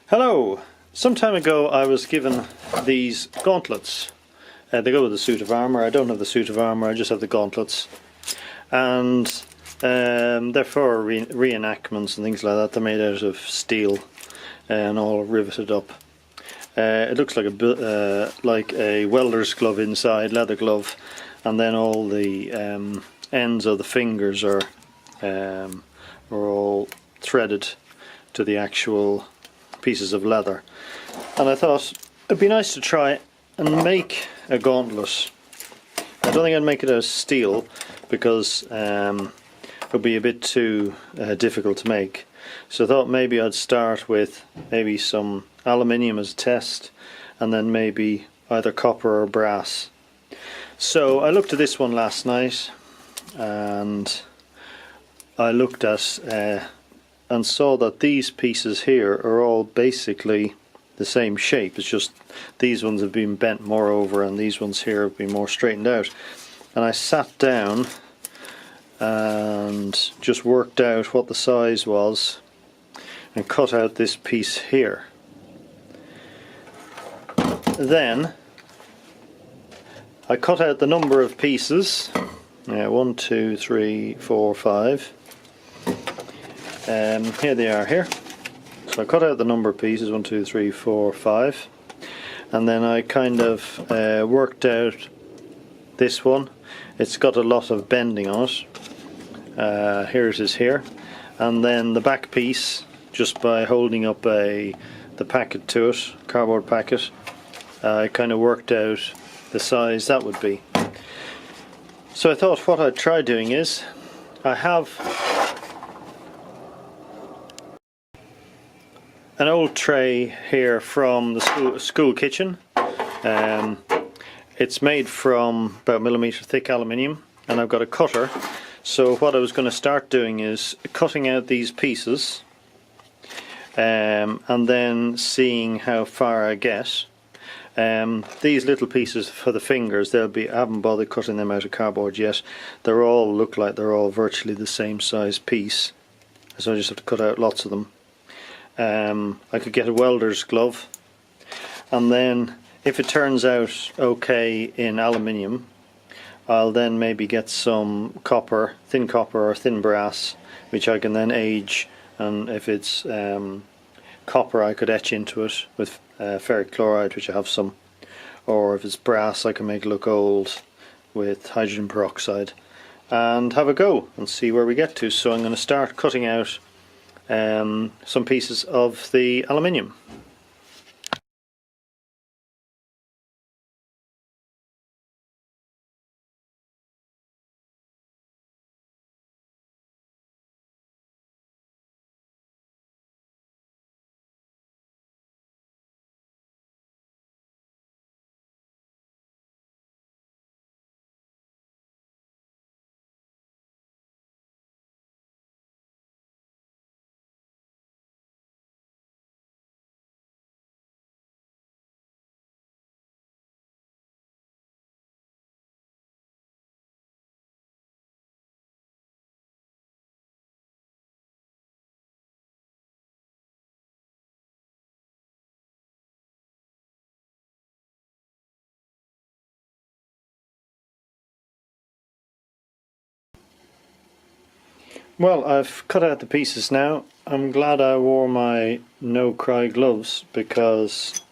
Hello! Some time ago I was given these gauntlets. They go with the suit of armour. I don't have the suit of armour, I just have the gauntlets. And they're for reenactments and things like that. They're made out of steel and all riveted up. It looks like a welder's glove inside, leather glove, and then all the ends of the fingers are all threaded to the actual pieces of leather. And I thought it'd be nice to try and make a gauntlet. I don't think I'd make it out of steel because it would be a bit too difficult to make. So I thought maybe I'd start with maybe some aluminium as a test, and then maybe either copper or brass. So I looked at this one last night, and I looked at and saw that these pieces here are all basically the same shape. It's just these ones have been bent more over and these ones here have been more straightened out. And I sat down and just worked out what the size was and cut out this piece here. Then I cut out the number of pieces. 1, 2, 3, 4, 5. Here they are here. So I cut out the number of pieces, 1, 2, 3, 4, 5, and then I kind of worked out this one. It's got a lot of bending on it. Here it is here, and then the back piece, just by holding up the packet to it, cardboard packet, I kind of worked out the size that would be. So I thought what I'd try doing is, I have an old tray here from the school kitchen. It's made from about millimetre thick aluminium, and I've got a cutter. So what I was going to start doing is cutting out these pieces and then seeing how far I get. These little pieces for the fingers, I haven't bothered cutting them out of cardboard yet. Look like they're all virtually the same size piece, so I just have to cut out lots of them. I could get a welder's glove, and then if it turns out okay in aluminium, I'll then maybe get some copper, thin copper or thin brass, which I can then age, and if it's copper I could etch into it with ferric chloride, which I have some, or if it's brass I can make it look old with hydrogen peroxide, and have a go and see where we get to. So I'm going to start cutting out some pieces of the aluminium. Well, I've cut out the pieces now. I'm glad I wore my no-cry gloves because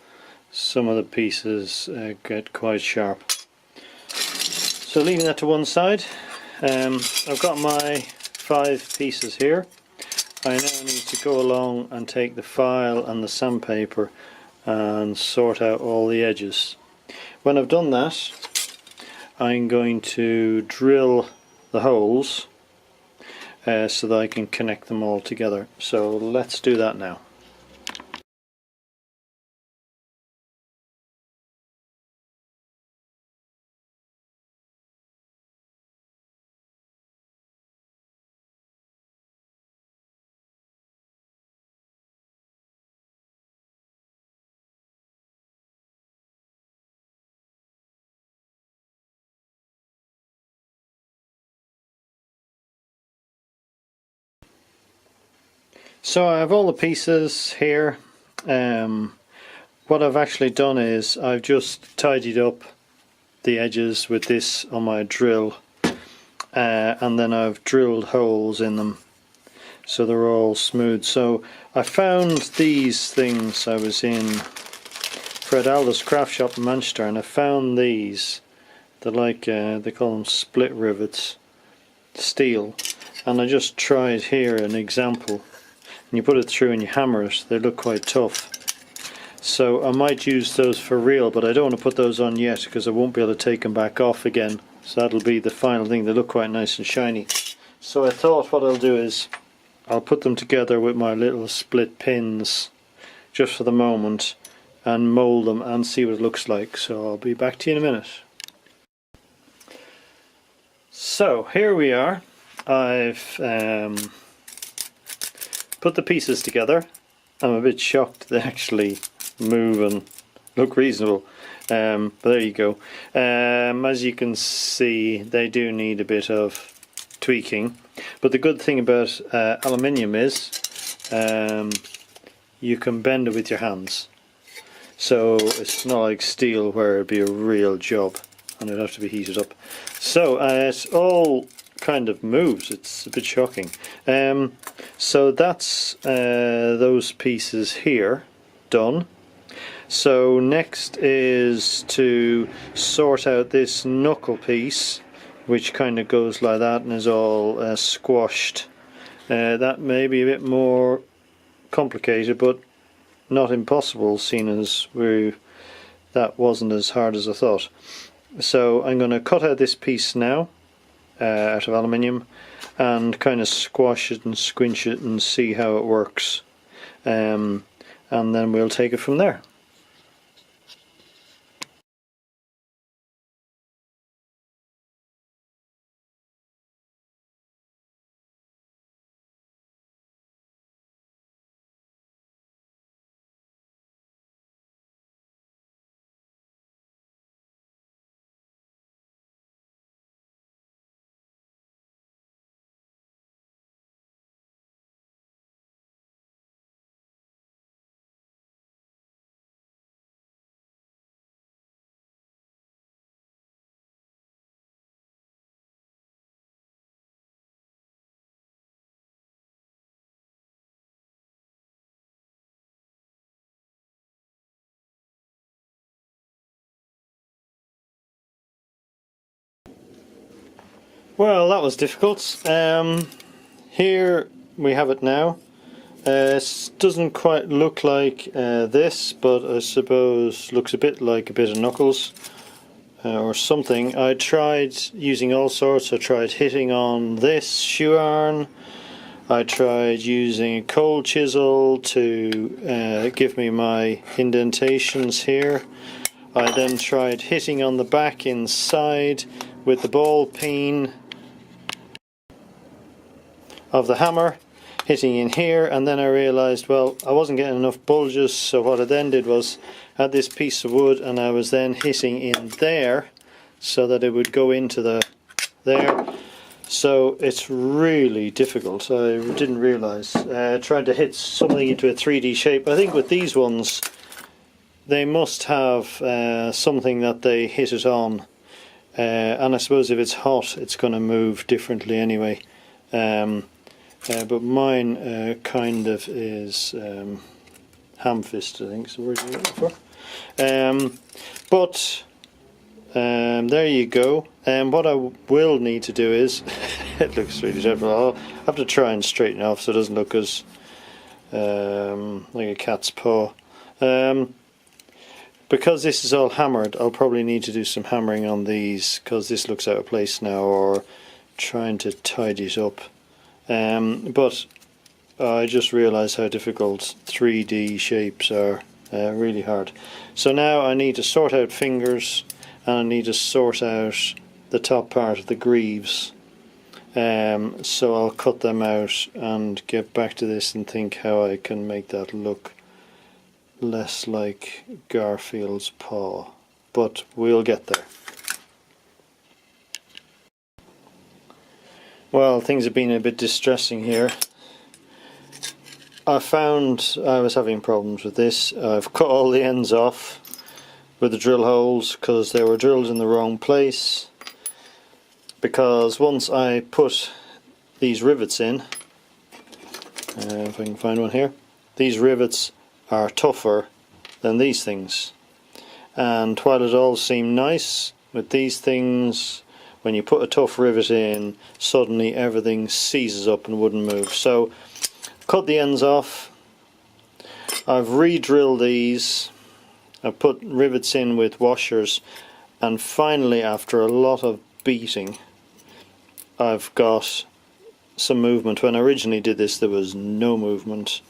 some of the pieces get quite sharp. So leaving that to one side, I've got my 5 pieces here. I now need to go along and take the file and the sandpaper and sort out all the edges. When I've done that, I'm going to drill the holes so that I can connect them all together. So let's do that now. So I have all the pieces here, what I've actually done is I've just tidied up the edges with this on my drill, and then I've drilled holes in them so they're all smooth. So I found these things. I was in Fred Alder's craft shop in Manchester, and I found these. They're like, they call them split rivets, steel, and I just tried here an example, and you put it through and you hammer it. They look quite tough, so I might use those for real, but I don't want to put those on yet because I won't be able to take them back off again. So that'll be the final thing. They look quite nice and shiny. So I thought what I'll do is I'll put them together with my little split pins just for the moment and mould them and see what it looks like. So I'll be back to you in a minute. So here we are. I've put the pieces together. I'm a bit shocked they actually move and look reasonable, but there you go. As you can see, they do need a bit of tweaking, but the good thing about aluminium is you can bend it with your hands, so it's not like steel where it'd be a real job and it'd have to be heated up. So it all kind of moves. It's a bit shocking. So that's those pieces here done. So next is to sort out this knuckle piece, which kind of goes like that and is all squashed. That may be a bit more complicated, but not impossible, seeing as that wasn't as hard as I thought. So I'm going to cut out this piece now out of aluminium and kind of squash it and squinch it and see how it works, and then we'll take it from there. Well, that was difficult. Here we have it now. It doesn't quite look like this, but I suppose looks a bit like a bit of knuckles or something. I tried using all sorts. I tried hitting on this shoe iron. I tried using a cold chisel to give me my indentations here. I then tried hitting on the back inside with the ball peen of the hammer, hitting in here, and then I realized, well, I wasn't getting enough bulges, so what I then did was had this piece of wood and I was then hitting in there so that it would go into there. So it's really difficult. I didn't realize. Trying to hit something into a 3D shape. I think with these ones they must have something that they hit it on, and I suppose if it's hot it's going to move differently anyway. But mine kind of is ham-fisted, I think is the word you're looking for. But there you go. What I will need to do is, it looks really dreadful, I'll have to try and straighten it off so it doesn't look as like a cat's paw. Because this is all hammered, I'll probably need to do some hammering on these because this looks out of place now, or trying to tidy it up. But I just realised how difficult 3D shapes are, really hard. So now I need to sort out fingers, and I need to sort out the top part of the greaves. So I'll cut them out and get back to this and think how I can make that look less like Garfield's paw. But we'll get there. Well, things have been a bit distressing here. I found I was having problems with this. I've cut all the ends off with the drill holes because they were drilled in the wrong place. Because once I put these rivets in, if I can find one here, these rivets are tougher than these things. And while it all seemed nice with these things, when you put a tough rivet in, suddenly everything seizes up and wouldn't move. So cut the ends off. I've re-drilled these. I've put rivets in with washers, and finally, after a lot of beating, I've got some movement. When I originally did this, there was no movement,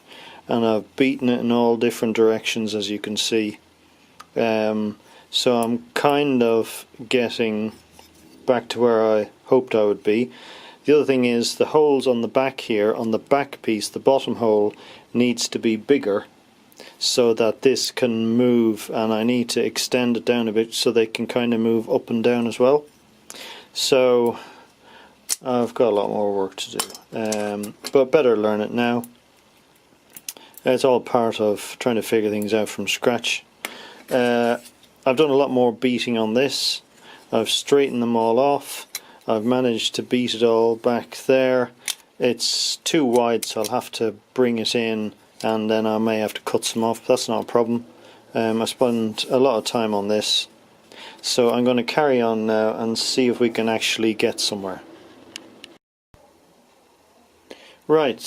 and I've beaten it in all different directions, as you can see. So I'm kind of getting back to where I hoped I would be. The other thing is the holes on the back here, on the back piece, the bottom hole needs to be bigger so that this can move, and I need to extend it down a bit so they can kind of move up and down as well. So I've got a lot more work to do, but better learn it now. It's all part of trying to figure things out from scratch. I've done a lot more beating on this. I've straightened them all off. I've managed to beat it all back there. It's too wide, so I'll have to bring it in, and then I may have to cut some off. That's not a problem. I spent a lot of time on this, so I'm going to carry on now and see if we can actually get somewhere. Right,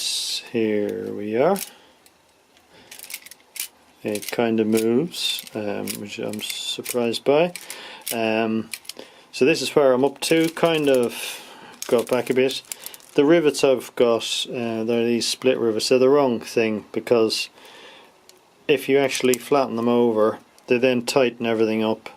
here we are. It kind of moves, which I'm surprised by. So this is where I'm up to. Kind of got back a bit. The rivets I've got, they're these split rivets. They're the wrong thing, because if you actually flatten them over, they then tighten everything up,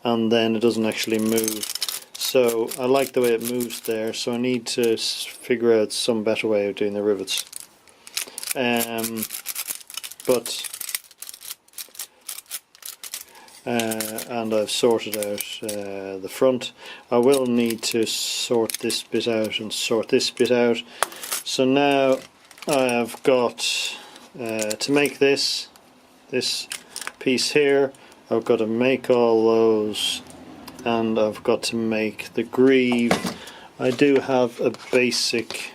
and then it doesn't actually move. So I like the way it moves there, so I need to figure out some better way of doing the rivets. And I've sorted out the front. I will need to sort this bit out and sort this bit out. So now I have got to make this piece here, I've got to make all those, and I've got to make the greave. I do have a basic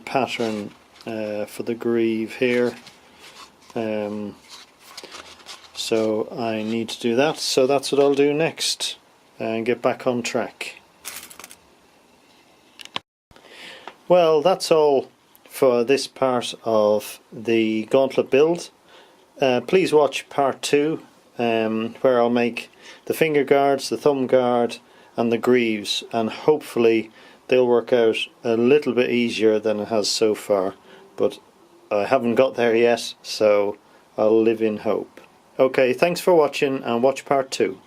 pattern for the greave here. So I need to do that, so that's what I'll do next and get back on track. Well, that's all for this part of the Gauntlet build. Please watch part 2, where I'll make the finger guards, the thumb guard and the greaves, and hopefully they'll work out a little bit easier than it has so far, but I haven't got there yet, so I'll live in hope. Okay, thanks for watching, and watch part 2.